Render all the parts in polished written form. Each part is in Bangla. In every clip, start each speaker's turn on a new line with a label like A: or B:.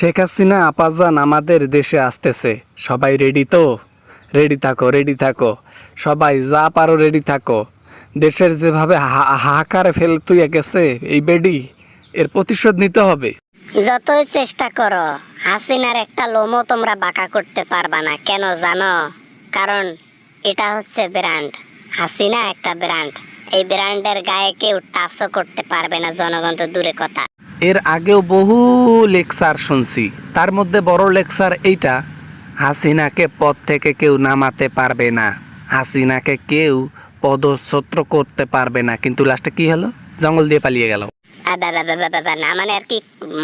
A: শেখ হাসিনা আপাজান আমাদের দেশে আসতেছে। সবাই রেডি তো? রেডি থাকো, রেডি থাকো, সবাই যা পারো রেডি থাকো। দেশের যেভাবে হাহাকারে ফেল তুই গেছে এই বেডি, এর প্রতিশোধ নিতে হবে।
B: যতই চেষ্টা করো হাসিনার একটা লোমও তোমরা বাঁকা করতে পারবা না। কেন জানো? কারণ এটা হচ্ছে ব্র্যান্ড। হাসিনা একটা ব্র্যান্ড। এই ব্র্যান্ডের গায়ে কেউ টাচও করতে পারবে না, জনগণ তো দূরে কথা।
A: এর আগেও বহু লেকচার শুনছি, তার মধ্যে বড় লেকচার এইটা, হাসিনাকে পদ থেকে কেউ নামাতে পারবে না, হাসিনাকে কেউ পদচ্যুত করতে পারবে না। কিন্তু লাস্টে কি হলো? জঙ্গল দিয়ে পালিয়ে গেল।
B: না মানে আর কি,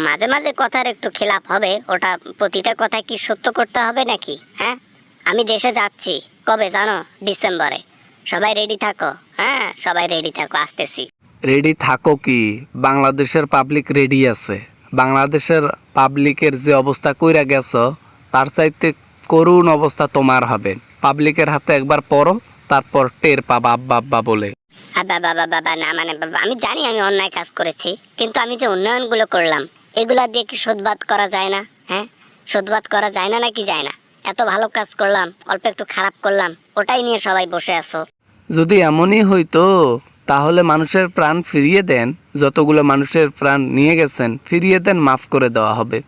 B: মাঝে মাঝে কথার একটু খেলাপ হবে, ওটা প্রতিটা কথা কি সত্য করতে হবে নাকি? হ্যাঁ, আমি দেশে যাচ্ছি কবে জানো? ডিসেম্বরে। সবাই রেডি থাকো। হ্যাঁ, সবাই রেডি থাকো, আসতেছি।
A: রেডি থাকো কি? বাংলাদেশের পাবলিক রেডি আছে। বাংলাদেশের পাবলিকের যে অবস্থা কইরা গেছো, তার চাইতে করুণ অবস্থা তোমার হবে। পাবলিকের হাতে একবার পড়ো, তারপর টের পাবা আব্বা আব্বা বলে।
B: বাবা না মানে বাবা, আমি জানি আমি অন্যায় কাজ করেছি, কিন্তু আমি যে উন্নয়নগুলো করলাম এগুলা দিয়ে কি শোধবাদ করা যায় না? হ্যাঁ, শোধবাদ করা যায় না নাকি যায় না? এত ভালো কাজ করলাম, অল্প একটু খারাপ করলাম, ওটাই নিয়ে সবাই বসে আছো।
A: যদি এমনই হইতো তাহলে মানুষের প্রাণ ফিরিয়ে দেন। যতগুলো মানুষের প্রাণ নিয়ে গেছেন ফিরিয়ে দেন, মাফ করে দেওয়া হবে।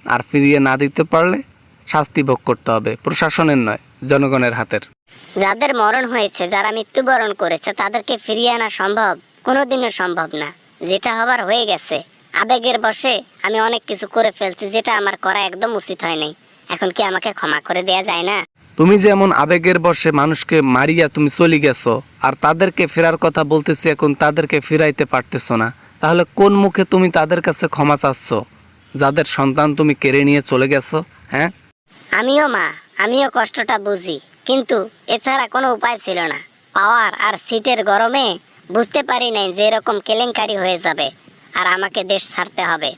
A: আর ফিরিয়ে না দিতে পারলে শাস্তি ভোগ করতে হবে, প্রশাসনের নয়, জনগণের হাতের।
B: যাদের মরণ হয়েছে, যারা মৃত্যুবরণ করেছে, তাদেরকে ফিরিয়ে আনা সম্ভব? কোনোদিনও সম্ভব না। যেটা হবার হয়ে গেছে। আবেগের বশে আমি অনেক কিছু করে ফেলছি যেটা আমার করা একদম উচিত হয় নাই। এখন কি আমাকে ক্ষমা করে দেয়া যায় না?
A: তুমি যেমন আবেগের বশে মানুষকে মারিয়া তুমি চলে গেছো, আর তাদেরকে ফেরার কথা বলতেছি, এখন তাদেরকে ফিরাইতে পারতেছো না, তাহলে কোন মুখে তুমি তাদের কাছে ক্ষমা চাচ্ছ, যাদের সন্তান তুমি কেড়ে নিয়ে চলে গেছো? হ্যাঁ,
B: আমিও মা, আমিও কষ্টটা বুঝি, কিন্তু এছাড়া কোনো উপায় ছিল না। পাওয়ার আর সিটের গরমে বুঝতে পারি নাই যে এরকম কেলেঙ্কারি হয়ে যাবে আর আমাকে দেশ ছাড়তে হবে।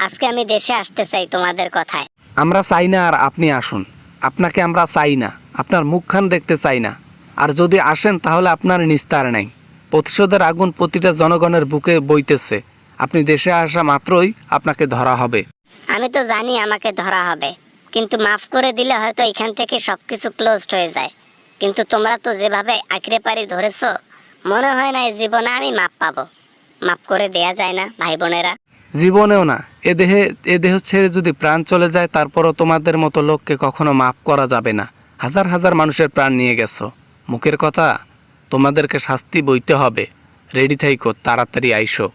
B: আজকে আমি দেশে আসতে চাই তোমাদের কথায়।
A: আমরা চাই না আর আপনি আসুন। আপনাকে আমরা চাই না, আপনার মুখখান দেখতে চাই না। আর যদি আসেন তাহলে আপনার নিস্তার নাই। প্রতিশোধের আগুন প্রতিটা জনগণের বুকে বইতেছে। আপনি দেশে আসা মাত্রই আপনাকে ধরা হবে।
B: আমি তো জানি আমাকে ধরা হবে, কিন্তু মাফ করে দিলে হয়তো এখান থেকে সবকিছু ক্লোজড হয়ে যায়। কিন্তু তোমরা তো যেভাবে আঁকড়ে পারি ধরেছো, মনে হয় না এই জীবনে আমি মাপ পাবো। মাফ করে দেয়া যায় না ভাই বোনেরা?
A: জীবনেও না। এ দেহ ছেড়ে যদি প্রাণ চলে যায়, তারপরও তোমাদের মতো লোককে কখনো মাফ করা যাবে না। হাজার হাজার মানুষের প্রাণ নিয়ে গেছো, মুখের কথা। তোমাদেরকে শাস্তি বইতে হবে। রেডি থাইকো, তাড়াতাড়ি আইসো।